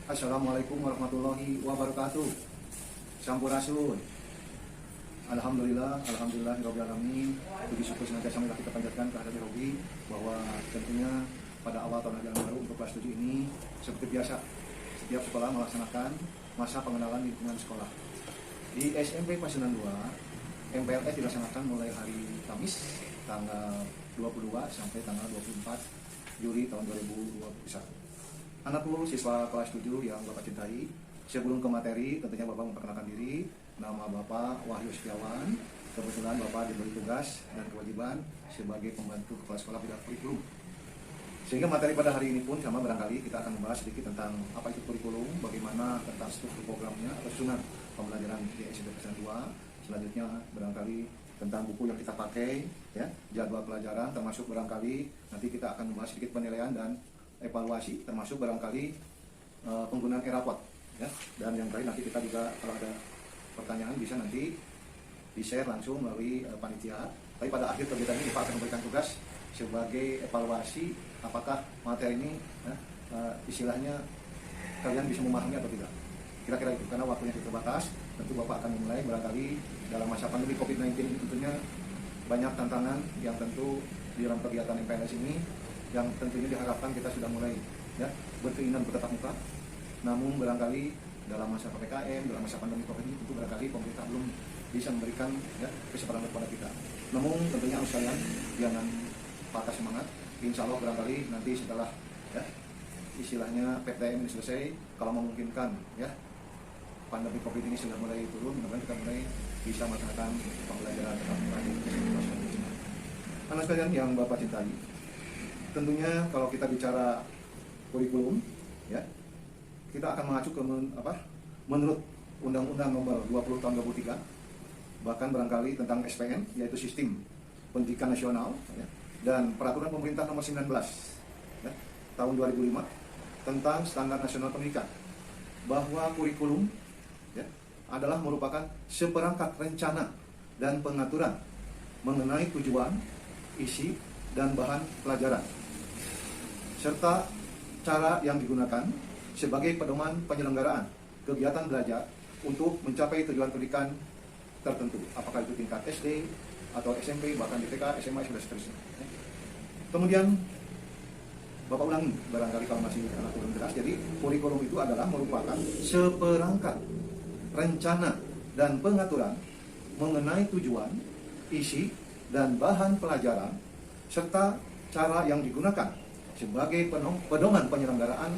Assalamualaikum warahmatullahi wabarakatuh. Sampurasun. Alhamdulillah, alhamdulillahirabbil alamin. Puji syukur senantiasa kita panjatkan kehadirat Robi bahwa tentunya pada awal tahun ajaran baru untuk kelas 7 ini seperti biasa setiap sekolah melaksanakan masa pengenalan lingkungan sekolah. Di SMP Pasundan 2, MPLS dilaksanakan mulai hari Kamis tanggal 22 sampai tanggal 24 Juli tahun 2021. Anakku siswa kelas 7 yang Bapak cintai, sebelum ke materi tentunya Bapak memperkenalkan diri. Nama Bapak Wahyu Setiawan. Kebetulan Bapak diberi tugas dan kewajiban sebagai pembantu kepala sekolah bidang kurikulum. Sehingga materi pada hari ini pun sama barangkali kita akan membahas sedikit tentang apa itu kurikulum, bagaimana tentang struktur programnya atau susunan pembelajaran di SMP Pasundan 2. Selanjutnya barangkali tentang buku yang kita pakai, ya, jadwal pelajaran, termasuk barangkali nanti kita akan membahas sedikit penilaian dan evaluasi, termasuk barangkali penggunaan e-rapot, ya. Dan yang terakhir nanti kita juga kalau ada pertanyaan bisa nanti di-share langsung melalui panitia. Tapi pada akhir kegiatan ini Pak akan memberikan tugas sebagai evaluasi apakah materi ini istilahnya kalian bisa memahami atau tidak. Kira-kira itu, karena waktunya terbatas, tentu Bapak akan memulai barangkali dalam masa pandemi COVID-19 ini tentunya banyak tantangan yang tentu di dalam kegiatan MPLS ini yang tentunya diharapkan kita sudah mulai, ya, berkeinginan bertatap muka. Namun barangkali dalam masa PPKM, dalam masa pandemi COVID ini tentu barangkali pemerintah belum bisa memberikan, ya, kesempatan kepada kita. Namun tentunya harus kalian jangan patah semangat. Insya Allah barangkali nanti setelah, ya, istilahnya PTM ini selesai, kalau memungkinkan, ya, pandemi COVID ini sudah mulai turun, mudah-mudahan kita mulai bisa melaksanakan pembelajaran tetap muka di kelas 7. Anak sekalian yang Bapak cintai, tentunya kalau kita bicara kurikulum, ya, kita akan mengacu ke menurut Undang-Undang Nomor 20 Tahun 2003, bahkan barangkali tentang SPN, yaitu Sistem Pendidikan Nasional, ya, dan Peraturan Pemerintah Nomor 19, ya, Tahun 2005 tentang Standar Nasional Pendidikan, bahwa kurikulum, ya, adalah merupakan seperangkat rencana dan pengaturan mengenai tujuan, isi, dan bahan pelajaran, serta cara yang digunakan sebagai pedoman penyelenggaraan kegiatan belajar untuk mencapai tujuan pendidikan tertentu, apakah itu tingkat SD atau SMP, bahkan di TK, SMA, dan seterusnya. Kemudian Bapak ulangi barangkali kalau masih kurang jelas. Jadi kurikulum itu adalah merupakan seperangkat rencana dan pengaturan mengenai tujuan, isi, dan bahan pelajaran serta cara yang digunakan sebagai pedoman penyelenggaraan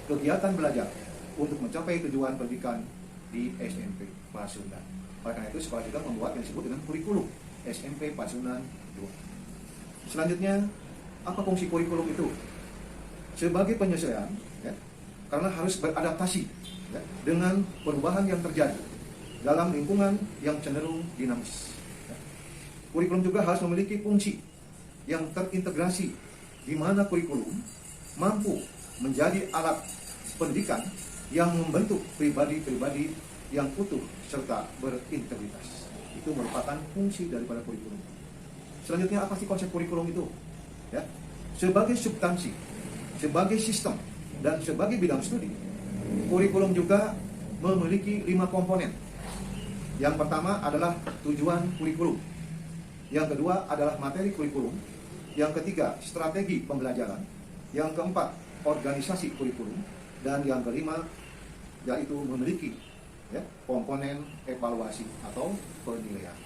kegiatan belajar untuk mencapai tujuan pendidikan di SMP Pasundan. Oleh karena itu sekolah kita membuat yang disebut dengan kurikulum SMP Pasundan 2. Selanjutnya, apa fungsi kurikulum itu? Sebagai penyesuaian, ya, karena harus beradaptasi, ya, dengan perubahan yang terjadi dalam lingkungan yang cenderung dinamis. Ya. Kurikulum juga harus memiliki fungsi yang terintegrasi, di mana kurikulum mampu menjadi alat pendidikan yang membentuk pribadi-pribadi yang utuh serta berintegritas. Itu merupakan fungsi daripada kurikulum. Selanjutnya, apa sih konsep kurikulum itu? Ya, sebagai substansi, sebagai sistem, dan sebagai bidang studi, kurikulum juga memiliki 5 komponen. Yang pertama adalah tujuan kurikulum. Yang kedua adalah materi kurikulum. Yang ketiga, strategi pembelajaran. Yang keempat, organisasi kurikulum. Dan yang kelima, yaitu memiliki, ya, komponen evaluasi atau penilaian.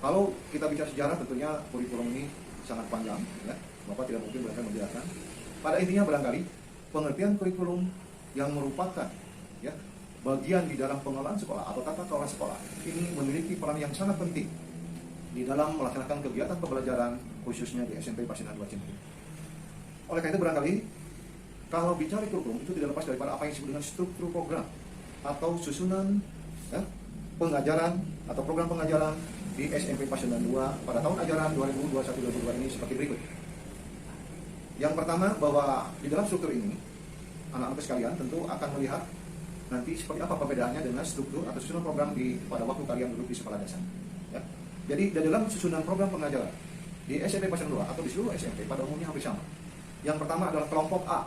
Kalau kita bicara sejarah, tentunya kurikulum ini sangat panjang, ya. Bapak tidak mungkin berhasil menjelaskan. Pada intinya barangkali pengertian kurikulum yang merupakan, ya, bagian di dalam pengelolaan sekolah atau tata kelola sekolah ini memiliki peran yang sangat penting di dalam melaksanakan kegiatan pembelajaran khususnya di SMP Pasundan 2 Cimahi. Oleh karena itu barangkali kalau bicara kurikulum itu tidak lepas daripada apa yang disebut dengan struktur program atau susunan, ya, pengajaran atau program pengajaran di SMP Pasundan 2 pada tahun ajaran 2021-2022 ini seperti berikut. Yang pertama, bahwa di dalam struktur ini anak-anak sekalian tentu akan melihat nanti seperti apa perbedaannya dengan struktur atau susunan program pada waktu kalian duduk di sekolah dasar, ya. Jadi di dalam susunan program pengajaran di SMP Pasundan 2 atau di seluruh SMP pada umumnya hampir sama. Yang pertama adalah kelompok A,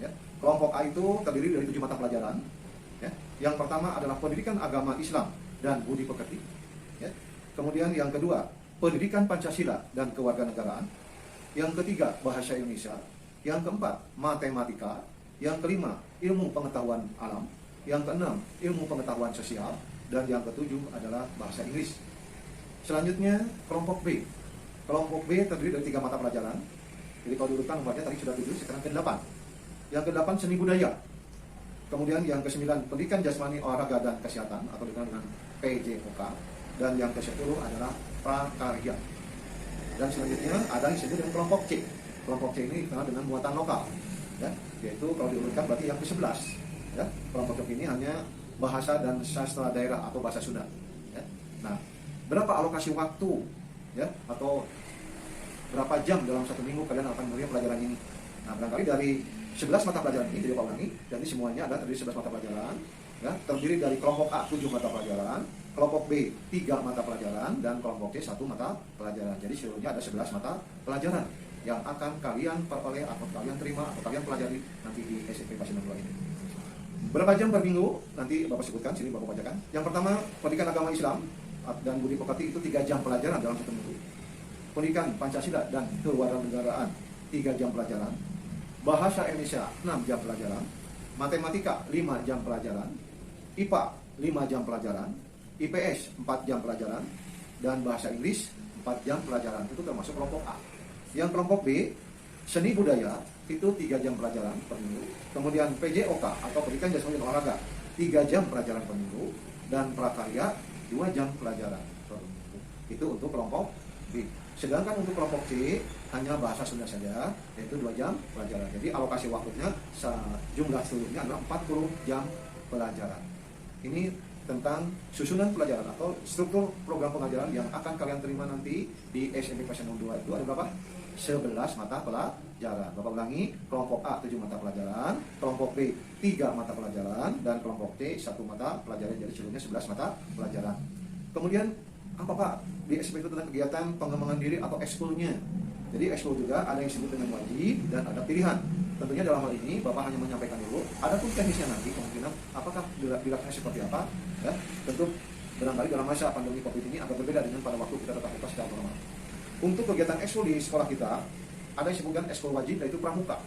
ya. Kelompok A itu terdiri dari 7 mata pelajaran. Ya. Yang pertama adalah pendidikan agama Islam dan budi pekerti. Ya. Kemudian yang kedua, pendidikan Pancasila dan kewarganegaraan. Yang ketiga, bahasa Indonesia. Yang keempat, matematika. Yang kelima, ilmu pengetahuan alam. Yang keenam, ilmu pengetahuan sosial. Dan yang ketujuh adalah bahasa Inggris. Selanjutnya, kelompok B. Kelompok B terdiri dari 3 mata pelajaran. Jadi kalau diurutkan nomornya tadi sudah 7, sekarang ke-8. Yang ke-8 seni budaya. Kemudian yang ke-9 pendidikan jasmani, olahraga dan kesehatan atau dikenal dengan PJOK. Dan yang ke-10 adalah prakarya. Dan selanjutnya ada yang disebut dengan kelompok C. Kelompok C ini dikenal dengan muatan lokal. Ya, yaitu kalau diurutkan berarti yang ke-11. Ya, kelompok C ini hanya bahasa dan sastra daerah atau bahasa Sunda. Ya. Nah, berapa alokasi waktu ya atau berapa jam dalam 1 minggu kalian akan menerima pelajaran ini? Nah, barangkali dari 11 mata pelajaran ini, jadi Pak ulangi, jadi semuanya ada terdiri 11 mata pelajaran, ya, terdiri dari kelompok A 7 mata pelajaran, kelompok B 3 mata pelajaran, dan kelompok C 1 mata pelajaran. Jadi seluruhnya ada 11 mata pelajaran yang akan kalian peroleh atau kalian terima atau kalian pelajari nanti di SMP Pacinan 2 ini. Berapa jam per minggu? Nanti Bapak sebutkan, sini Bapak bacakan. Yang pertama, pendidikan agama Islam dan budi pekerti itu 3 jam pelajaran dalam 1 minggu. Pendidikan Pancasila dan kewarganegaraan 3 jam pelajaran. Bahasa Indonesia 6 jam pelajaran. Matematika 5 jam pelajaran. IPA 5 jam pelajaran. IPS 4 jam pelajaran. Dan bahasa Inggris 4 jam pelajaran. Itu termasuk kelompok A. Yang kelompok B, seni budaya itu 3 jam pelajaran per minggu. Kemudian PJOK atau pendidikan jasmani dan olahraga 3 jam pelajaran per minggu. Dan prakarya 2 jam pelajaran per minggu. Itu untuk kelompok B. Sedangkan untuk kelompok C hanya bahasa Sunda saja, yaitu 2 jam pelajaran. Jadi alokasi waktunya jumlah seluruhnya adalah 40 jam pelajaran. Ini tentang susunan pelajaran atau struktur program pengajaran yang akan kalian terima nanti di SMP Pacinan 2 itu ada berapa? 11 mata pelajaran. Bapak ulangi, kelompok A 7 mata pelajaran, kelompok B 3 mata pelajaran, dan kelompok C 1 mata pelajaran. Jadi seluruhnya 11 mata pelajaran. Kemudian apa Pak? Di SMP itu tentang kegiatan pengembangan diri atau ekskulnya. Jadi ekskul juga ada yang disebut dengan wajib dan ada pilihan. Tentunya dalam hal ini Bapak hanya menyampaikan dulu. Ada pun teknisnya nanti kemungkinan apakah dilakukan seperti apa. Ya, tentu barangkali dalam masa pandemi COVID ini agak berbeda dengan pada waktu kita tetap muka secara normal. Untuk kegiatan ekskul di sekolah kita ada yang disebutkan ekskul wajib, yaitu pramuka.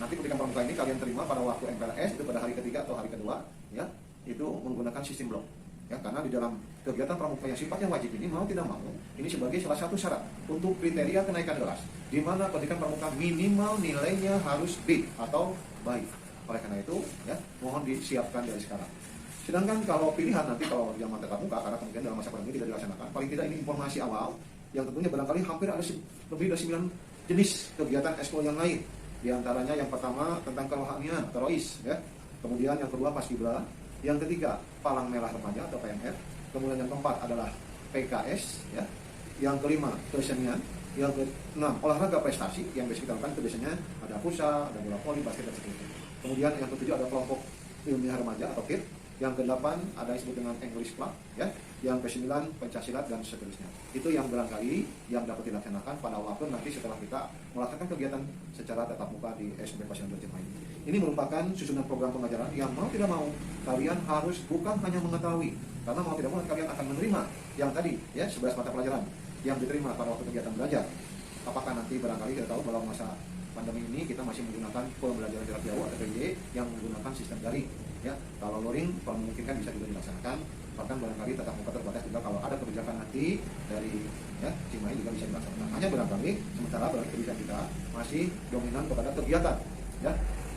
Nanti pendidikan pramuka ini kalian terima pada waktu MPLS itu pada hari ketiga atau hari kedua, ya, itu menggunakan sistem blok. Ya, karena di dalam kegiatan pramuka yang sifatnya wajib ini mau tidak mau ini sebagai salah satu syarat untuk kriteria kenaikan kelas, di mana pendidikan pramuka minimal nilainya harus B atau baik. Oleh karena itu, ya, mohon disiapkan dari sekarang. Sedangkan kalau pilihan nanti kalau yang mata pramuka, karena kemungkinan dalam masa pandemi tidak dilaksanakan, paling tidak ini informasi awal yang tentunya barangkali hampir ada lebih dari 9 jenis kegiatan ekskul yang lain. Di antaranya yang pertama tentang kerohanian, teroris, ya. Kemudian yang kedua paskibra. Yang ketiga, Palang Merah Remaja atau PMR. Kemudian yang keempat adalah PKS, ya. Yang kelima, kesenian. Yang keenam, olahraga prestasi yang biasa kita lakukan itu biasanya ada futsal, ada bola voli, basket, dan sebagainya. Kemudian yang ketujuh ada kelompok ilmiah remaja atau KIR. Yang kedelapan ada yang disebut dengan English Club, ya. Yang kesembilan Pencaksilat dan seterusnya. Itu yang barangkali yang dapat dilaksanakan pada waktu nanti setelah kita melakukan kegiatan secara tatap muka di SMP Pacinan 2 Cimahi. Ini merupakan susunan program pengajaran yang mau tidak mau kalian harus bukan hanya mengetahui, karena mau tidak mau kalian akan menerima yang tadi, ya, 11 mata pelajaran yang diterima pada waktu kegiatan belajar. Apakah nanti barangkali kita tahu bahwa masa pandemi ini kita masih menggunakan pembelajaran jarak jauh atau PJ yang menggunakan sistem daring. Ya, kalau luring kalau memungkinkan bisa juga dilaksanakan, bahkan barangkali tatap muka terbatas juga kalau ada kebijakan nanti dari, ya, Cimahi juga bisa dilaksanakan. Hanya barangkali sementara kebijakan kita masih dominan kepada kegiatan, ya,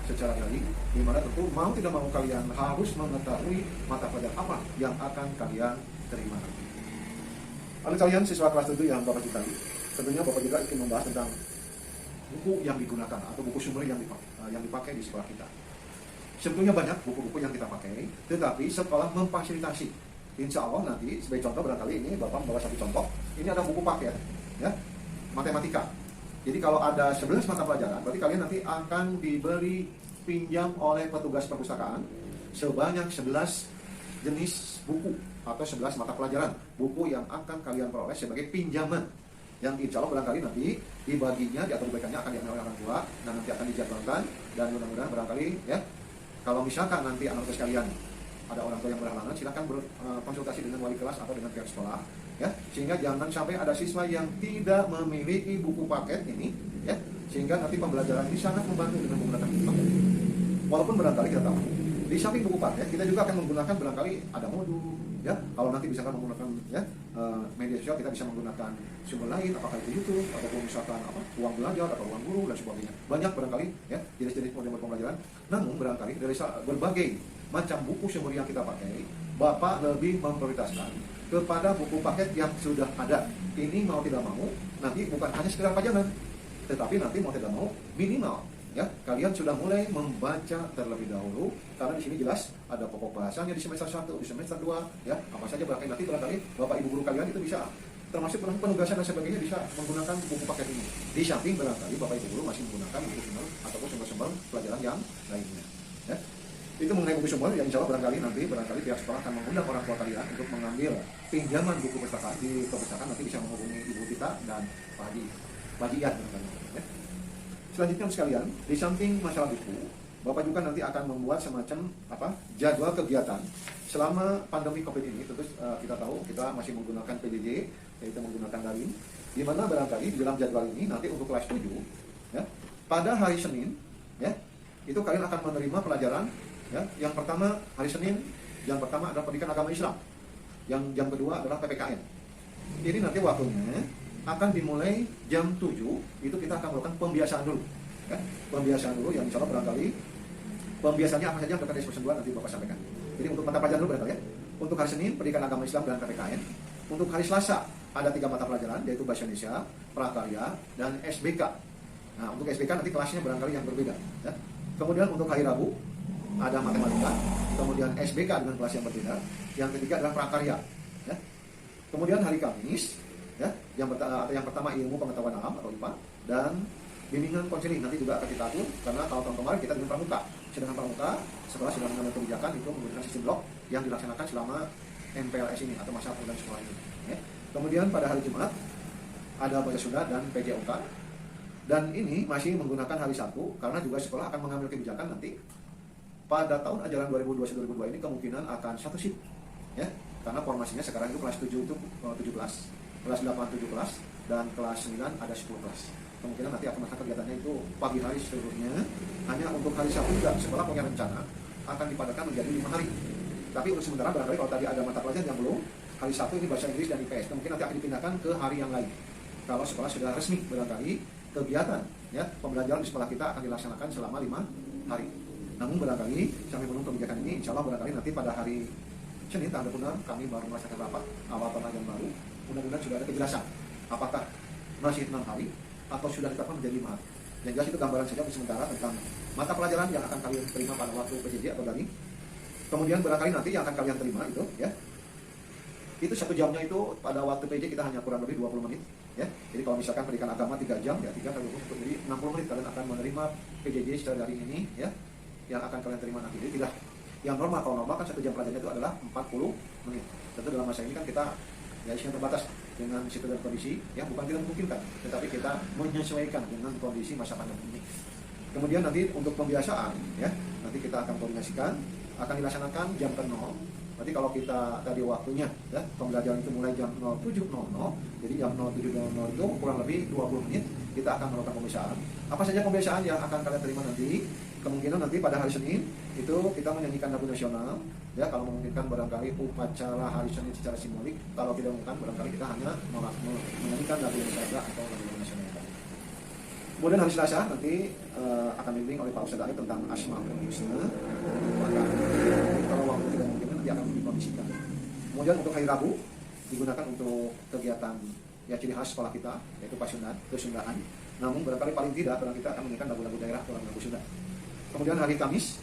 secara daring, di mana tentu mau tidak mau kalian harus mengetahui mata pelajaran apa yang akan kalian terima nanti. Lalu kalian siswa kelas 7 yang Bapak cintai, tentunya Bapak juga ingin membahas tentang buku yang digunakan atau buku sumber yang dipakai di sekolah kita. Sebetulnya banyak buku-buku yang kita pakai, tetapi sekolah memfasilitasi. Insya Allah nanti sebagai contoh barangkali ini Bapak membawa satu contoh. Ini ada buku paket, ya, matematika. Jadi kalau ada 11 mata pelajaran, berarti kalian nanti akan diberi pinjam oleh petugas perpustakaan sebanyak 11 jenis buku atau 11 mata pelajaran buku yang akan kalian peroleh sebagai pinjaman, yang insya Allah barangkali nanti dibaginya, diatur diberikannya akan diambil oleh orang tua dan nanti akan dijadwalkan Dan mudah-mudahan barangkali ya, kalau misalkan nanti anak sekalian ada orang tua yang berhalangan, silakan berkonsultasi dengan wali kelas atau dengan pihak sekolah ya, sehingga jangan sampai ada siswa yang tidak memiliki buku paket ini ya, sehingga nanti pembelajaran ini sangat membantu dengan menggunakan buku paket. Walaupun barangkali kita tahu di samping buku paket kita juga akan menggunakan barangkali ada modul ya, kalau nanti misalkan menggunakan ya media sosial, kita bisa menggunakan sumber lain, apakah itu YouTube ataupun misalkan uang belajar atau uang guru dan sebagainya. Banyak barangkali ya jenis-jenis model pembelajaran. Namun barangkali dari berbagai macam buku sumber yang kita pakai, Bapak lebih memprioritaskan kepada buku paket yang sudah ada. Ini mau tidak mau nanti bukan hanya sekedar pajangan, tetapi nanti mau tidak mau minimal ya kalian sudah mulai membaca terlebih dahulu, karena di sini jelas ada pokok bahasanya di semester 1, di semester 2 ya, apa saja barangkali nanti Bapak Ibu guru kalian itu bisa, termasuk penugasan dan sebagainya, bisa menggunakan buku paket ini. Di samping barangkali Bapak Ibu guru masih menggunakan buku sumber ataupun sumber-sumber pelajaran yang lainnya ya. Itu mengenai buku sumber yang insya Allah barangkali pihak sekolah akan mengundang orang tua kalian untuk mengambil pinjaman buku pustaka di perpustakaan. Nanti bisa menghubungi ibu kita dan Pak Ian ya. Selanjutnya sekalian, di samping masalah buku, Bapak juga nanti akan membuat semacam jadwal kegiatan selama pandemi COVID ini. Tentu kita tahu kita masih menggunakan PJJ, yaitu menggunakan daring, di mana barangkali di dalam jadwal ini nanti untuk kelas 7 ya, pada hari Senin ya, itu kalian akan menerima pelajaran ya. Yang pertama hari Senin, yang pertama adalah pendidikan agama Islam, yang kedua adalah PPKN. Ini nanti waktunya akan dimulai jam 7, itu kita akan melakukan pembiasaan dulu ya. Pembiasaan dulu yang insya Allah barangkali pembiasaannya apa saja yang terkait semester 2 nanti Bapak sampaikan. Jadi untuk mata pelajaran dulu barangkali ya. Untuk hari Senin pendidikan agama Islam dan PPKN. Untuk hari Selasa ada 3 mata pelajaran, yaitu Bahasa Indonesia, Prakarya, dan SBK. Nah untuk SBK nanti kelasnya barangkali yang berbeda ya. Kemudian untuk hari Rabu ada matematika, kemudian SBK dengan kelas yang berbeda. Yang ketiga adalah Prakarya ya. Kemudian hari Kamis ya, yang pertama ilmu pengetahuan alam atau IPA, dan bimbingan konseling nanti juga akan kita atur, karena kalau tahun kemarin kita dengan pramuka. Sedangkan pramuka setelah sudah mengambil kebijakan itu menggunakan sistem blok yang dilaksanakan selama MPLS ini atau masa pendidikan sekolah ini ya. Kemudian pada hari Jumat ada Bahasa Sunda dan PJOK, dan ini masih menggunakan hari Sabtu karena juga sekolah akan mengambil kebijakan nanti pada tahun ajaran 2021-2022 ini kemungkinan akan satu shift ya, karena formasinya sekarang itu kelas 7 itu 17, kelas 8 17, dan kelas 9 ada 10 kelas. Kemungkinan nanti akan melakukan kegiatannya itu pagi hari seluruhnya. Hanya untuk hari Sabtu juga sekolah punya rencana akan dipadatkan menjadi 5 hari. Tapi untuk sementara barangkali kalau tadi ada mata pelajaran yang belum, hari Sabtu ini bahasa Inggris dan IPS, kemungkinan nanti akan dipindahkan ke hari yang lain. Kalau sekolah sudah resmi barangkali kegiatan ya pembelajaran di sekolah kita akan dilaksanakan selama 5 hari. Namun barangkali sampai menunggu kebijakan ini, insya Allah barangkali nanti pada hari Senin tanggal benar kami baru melaksanakan rapat awal pengajian baru. Mudah-mudahan sudah ada kejelasan apakah masih 6 hari atau sudah ditetapkan menjadi 5 hari. Yang jelas itu gambaran saja untuk sementara tentang mata pelajaran yang akan kalian terima pada waktu PJJ atau daring. Kemudian barangkali nanti yang akan kalian terima itu ya, itu 1 jamnya itu pada waktu PJJ kita hanya kurang lebih 20 menit ya. Jadi kalau misalkan pendidikan agama 3 jam ya 3 kali 20, jadi 60 menit kalian akan menerima PJJ secara daring ini ya, yang akan kalian terima nanti. Jadi tidak yang normal, kalau normal kan 1 jam pelajaran itu adalah 40 menit. Tentu dalam masa ini kan kita ya isinya terbatas dengan situasi dan kondisi yang bukan tidak memungkinkan, tetapi kita menyesuaikan dengan kondisi masa pandemi ini. Kemudian nanti untuk pembiasaan ya, nanti kita akan koordinasikan, akan dilaksanakan jam 0. Nanti kalau kita tadi waktunya ya, pembelajaran itu mulai jam 07.00, jadi jam 07.00 itu kurang lebih 20 menit kita akan melakukan pembiasaan. Apa saja pembiasaan yang akan kalian terima nanti? Kemungkinan nanti pada hari Senin itu kita menyanyikan lagu nasional ya, kalau memungkinkan barangkali upacara hari Senin secara simbolik, kalau tidak memungkinkan barangkali kita hanya menyanyikan lagu nasional atau lagu nasional. Kemudian hari Selasa nanti akan dibimbing oleh Pak Ustadz Arif tentang Asmaul Husna, maka kalau waktu tidak mungkin nanti akan dikondisikan. Kemudian untuk hari Rabu digunakan untuk kegiatan ya ciri khas sekolah kita, yaitu Pasundaan. Namun barangkali paling tidak kita akan menyanyikan lagu-lagu daerah atau lagu Sunda. Kemudian hari Kamis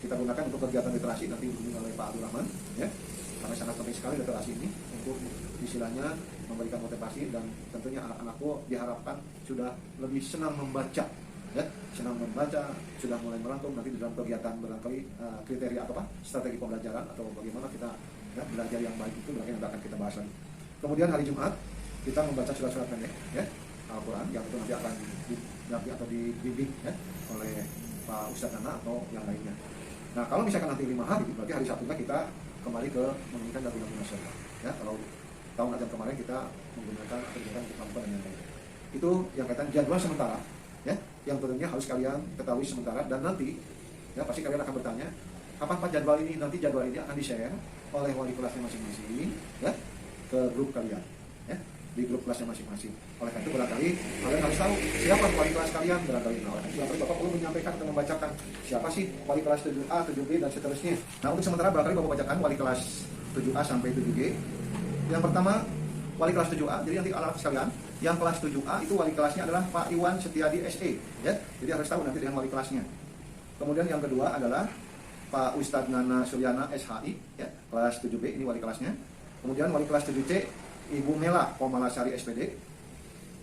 kita gunakan untuk kegiatan literasi, nanti dibimbing oleh Pak Abdul Rahman ya, karena sangat penting sekali literasi ini untuk istilahnya memberikan motivasi, dan tentunya anak-anakku diharapkan sudah lebih senang membaca ya, senang membaca, sudah mulai merangkum nanti dalam kegiatan barangkali kriteria atau strategi pembelajaran atau bagaimana kita ya, belajar yang baik itu barangkali akan kita bahas lagi. Kemudian hari Jumat kita membaca surat-surat pendek ya, Al-Quran yang itu nanti akan didampingi atau dibimbing ya, oleh Pak Ustadz Nana atau yang lainnya. Nah, kalau misalkan nanti 5 hari, berarti hari Sabtunya kita kembali ke menggunakan lagu-lagu nasional. Ya, kalau tahun ajaran kemarin kita menggunakan kegiatan untuk melakukan dan lain-lain. Itu yang kaitan jadwal sementara, ya, yang tentunya harus kalian ketahui sementara, dan nanti, ya, pasti kalian akan bertanya, kapan Pak jadwal ini? Nanti jadwal ini akan di-share oleh wali kelasnya masing-masing, ya, ke grup kalian, ya, di grup kelasnya masing-masing. Oleh karena itu barangkali kalian harus tahu siapa wali kelas kalian barangkali. Nah, oleh karena itu Bapak perlu menyampaikan atau membacakan siapa sih wali kelas 7A, 7B dan seterusnya. Nah, untuk sementara barangkali Bapak bacakan wali kelas 7A sampai 7G. Yang pertama wali kelas 7A, jadi nanti anak-anak sekalian, yang kelas 7A itu wali kelasnya adalah Pak Iwan Setiadi SE, ya. Jadi harus tahu nanti dengan wali kelasnya. Kemudian yang kedua adalah Pak Ustadz Nana Suryana SHI, ya, kelas 7B ini wali kelasnya. Kemudian wali kelas 7C Ibu Mela Komalasari SPD.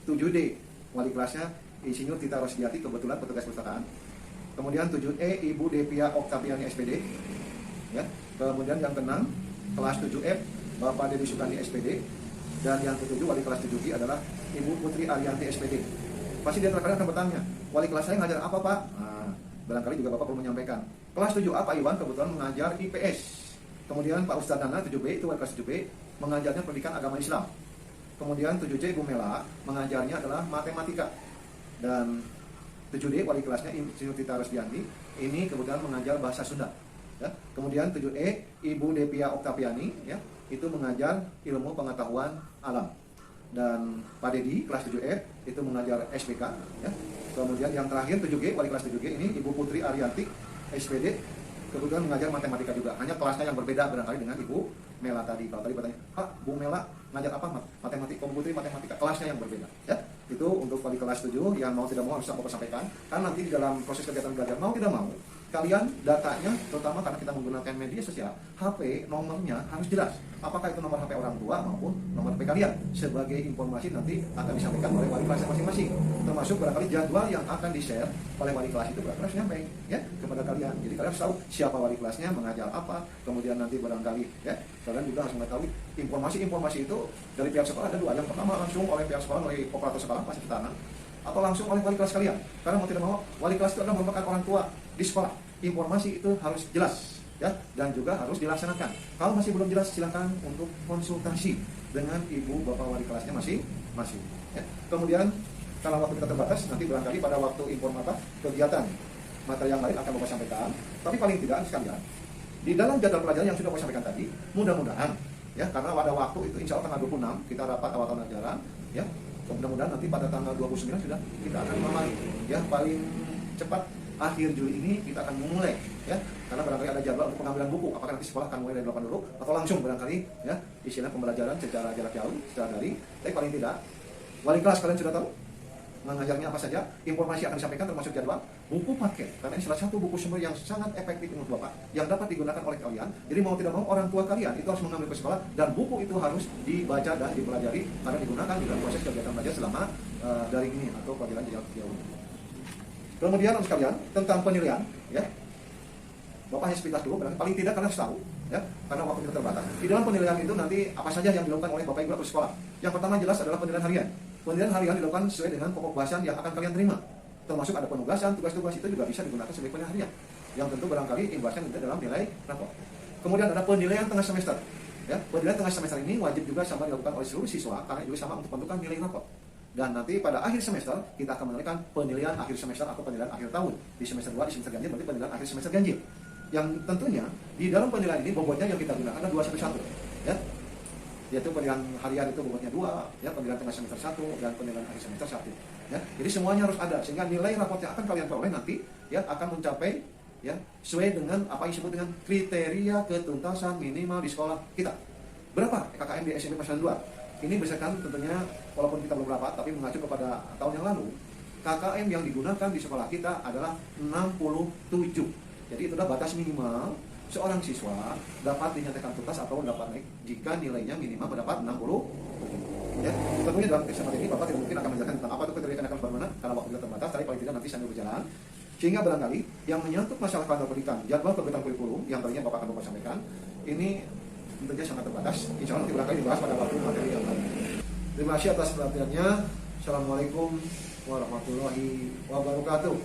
7D wali kelasnya Insinyur Tita Rosdiati, kebetulan petugas perpustakaan. Kemudian 7E Ibu Devia Oktaviani SPD, ya. Kemudian yang keenam kelas 7F Bapak Dedi Sukandi SPD. Dan yang ketujuh wali kelas 7G adalah Ibu Putri Arianti SPD. Pasti dia terkadang akan bertanya, wali kelas saya ngajar apa Pak? Nah, barangkali juga Bapak perlu menyampaikan. Kelas 7A Pak Iwan kebetulan mengajar IPS. Kemudian Pak Ustadz Nana 7B itu wali kelas 7B mengajarnya pendidikan agama Islam. Kemudian 7C Ibu Mela mengajarnya adalah matematika. Dan 7D wali kelasnya Insinyur Tita Rosdianti ini kebetulan mengajar bahasa Sunda. Ya. Kemudian 7E Ibu Devia Oktaviani, ya, itu mengajar ilmu pengetahuan alam. Dan Pak Dedi kelas 7F itu mengajar SPK, ya. Kemudian yang terakhir 7G wali kelas 7G ini Ibu Putri Arianti SPD kebetulan mengajar matematika juga. Hanya kelasnya yang berbeda barangkali dengan Ibu Mela tadi. Kalau tadi bertanya, Pak, Bu Mela ngajar apa? Matematika, Ibu Putri matematika. Kelasnya yang berbeda, ya. Itu untuk wali kelas 7 yang mau tidak mau harus Bapak sampaikan. Karena nanti di dalam proses kegiatan belajar mau tidak mau kalian datanya, terutama karena kita menggunakan media sosial, HP nomornya harus jelas. Apakah itu nomor HP orang tua maupun nomor HP kalian. Sebagai informasi nanti akan disampaikan oleh wali kelas masing-masing. Termasuk barangkali jadwal yang akan di-share oleh wali kelas itu barangkali harus nyampe, ya, kepada kalian. Jadi kalian harus tahu siapa wali kelasnya, mengajar apa. Kemudian nanti barangkali, ya, kalian juga harus mengetahui informasi-informasi itu dari pihak sekolah ada dua. Yang pertama langsung oleh pihak sekolah melalui operator sekolah pasti tanah, atau langsung oleh wali kelas kalian. Karena mau tidak mau wali kelas itu adalah merupakan orang tua di sekolah. Informasi itu harus jelas, ya, dan juga harus dilaksanakan. Kalau masih belum jelas silakan untuk konsultasi dengan ibu bapak wali kelasnya masing-masing, ya. Kemudian kalau waktu kita terbatas, nanti barangkali pada waktu informatif kegiatan materi yang lain akan Bapak sampaikan. Tapi paling tidak sekalian di dalam jadwal pelajaran yang sudah Bapak sampaikan tadi, mudah-mudahan, ya, karena pada waktu itu insya Allah tanggal 26 kita rapat awal tahun ajaran, ya. Mudah-mudahan nanti pada tanggal 29 sudah kita akan memulai, ya, paling cepat akhir Juli ini kita akan memulai, ya, karena barangkali ada jadwal untuk pengambilan buku. Apakah nanti sekolah akan mulai dari 8 dulu atau langsung barangkali, ya, istilah pembelajaran secara jarak jauh, secara daring. Tapi paling tidak wali kelas kalian sudah tahu mengajarnya apa saja, informasi akan disampaikan termasuk jadwal, buku paket, karena ini salah satu buku sumber yang sangat efektif menurut Bapak yang dapat digunakan oleh kalian. Jadi mau tidak mau orang tua kalian itu harus mengambil ke sekolah, dan buku itu harus dibaca dan dipelajari karena digunakan di dalam proses kegiatan belajar selama daring ini atau pelajaran jarak jauh. Kemudian sekalian tentang penilaian, ya, Bapak hanya sekilas dulu, berarti paling tidak kalian harus tahu, ya, karena waktu kita terbatas. Di dalam penilaian itu nanti apa saja yang dilakukan oleh Bapak Ibu atau sekolah. Yang pertama jelas adalah penilaian harian. Penilaian harian dilakukan sesuai dengan pokok bahasan yang akan kalian terima. Termasuk ada penugasan, tugas-tugas itu juga bisa digunakan sebagai penilaian harian. Yang tentu barangkali imbasnya nanti dalam nilai rapor. Kemudian ada penilaian tengah semester. Ya, penilaian tengah semester ini wajib juga sama dilakukan oleh seluruh siswa karena juga sama untuk menentukan nilai rapor. Dan nanti pada akhir semester kita akan menentukan penilaian akhir semester atau penilaian akhir tahun. Di semester 2 di semester ganjil berarti penilaian akhir semester ganjil. Yang tentunya di dalam penilaian ini bobotnya yang kita gunakan adalah 211, ya. Yaitu penilaian harian itu bobotnya 2, ya, penilaian tengah semester 1 dan penilaian akhir semester 1, ya. Jadi semuanya harus ada sehingga nilai raport yang akan kalian peroleh nanti, ya, akan mencapai, ya, sesuai dengan apa yang disebut dengan kriteria ketuntasan minimal di sekolah kita. Berapa KKM di SMP Pasar 2? Ini berdasarkan tentunya walaupun kita belum rapat tapi mengacu kepada tahun yang lalu, KKM yang digunakan di sekolah kita adalah 67. Jadi itu adalah batas minimal seorang siswa dapat dinyatakan tuntas atau dapat naik jika nilainya minimal mendapat 67. Ya, tentunya dalam kesempatan ini Bapak tidak mungkin akan menjelaskan tentang apa itu kriteria kenaikan bagaimana karena waktu kita terbatas, tapi paling tidak nanti sambil berjalan. Sehingga barangkali yang menyangkut masalah kalender pendidikan, jadwal kegiatan kurikulum yang tadinya Bapak akan Bapak sampaikan, ini tentunya sangat terbatas. Insya Allah nanti barangkali dibahas pada waktu materi yang lain. Terima kasih atas perhatiannya. Assalamualaikum warahmatullahi wabarakatuh.